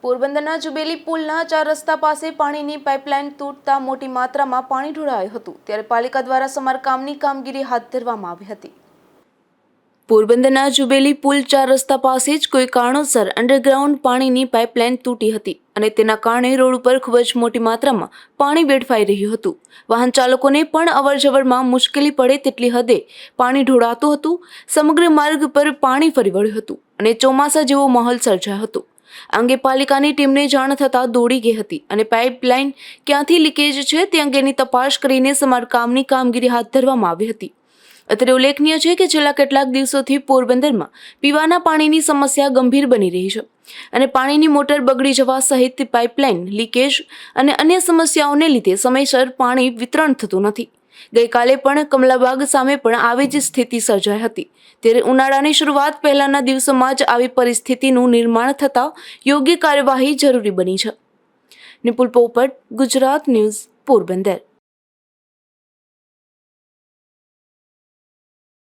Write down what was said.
પોરબંદરના જુબેલી પુલના 4 રસ્તા પાસે પાણીની પાઇપલાઇન તૂટતા મોટી માત્રામાં પાણી ઢોળાયું હતું, ત્યારે પાલિકા દ્વારા સમારકામની કામગીરી હાથ ધરવામાં આવી હતી। પોરબંદરના જુબેલી પુલ 4 રસ્તા પાસે જ કોઈ કારણોસર અંડરગ્રાઉન્ડ પાણીની પાઇપલાઇન તૂટી હતી અને તેના કારણે રોડ ઉપર ખૂબ જ મોટી માત્રામાં પાણી વેડફાઈ રહ્યું હતું। વાહન ચાલકોને પણ અવરજવરમાં મુશ્કેલી પડે તેટલી હદે પાણી ઢોળાતું હતું। સમગ્ર માર્ગ પર પાણી ફરી વળ્યું હતું અને ચોમાસા જેવો માહોલ સર્જાયો હતો। આ અંગે પાલિકાની ટીમને જાણ થતાં દોડી ગઈ હતી અને પાઇપલાઇન ક્યાંથી લીકેજ છે તે અંગેની તપાસ કરીને સમારકામની કામગીરી હાથ ધરવામાં આવી હતી। અત્રે ઉલ્લેખનીય છે કે છેલ્લા કેટલાક દિવસોથી પોરબંદરમાં પીવાના પાણીની સમસ્યા ગંભીર બની રહી છે અને પાણીની મોટર બગડી જવા સહિત પાઇપલાઇન લીકેજ અને અન્ય સમસ્યાઓને લીધે સમયસર પાણી વિતરણ થતું નથી। ગઈકાલે પણ કમલાબાગ સામે પણ આવી જ સ્થિતિ સર્જાઈ હતી, ત્યારે ઉનાળાની શરૂઆત પહેલાના દિવસોમાં જ આવી પરિસ્થિતિનું નિર્માણ થતાં યોગ્ય કાર્યવાહી જરૂરી બની છે। નિપુલ પોપટ, ગુજરાત ન્યૂઝ, પોરબંદર।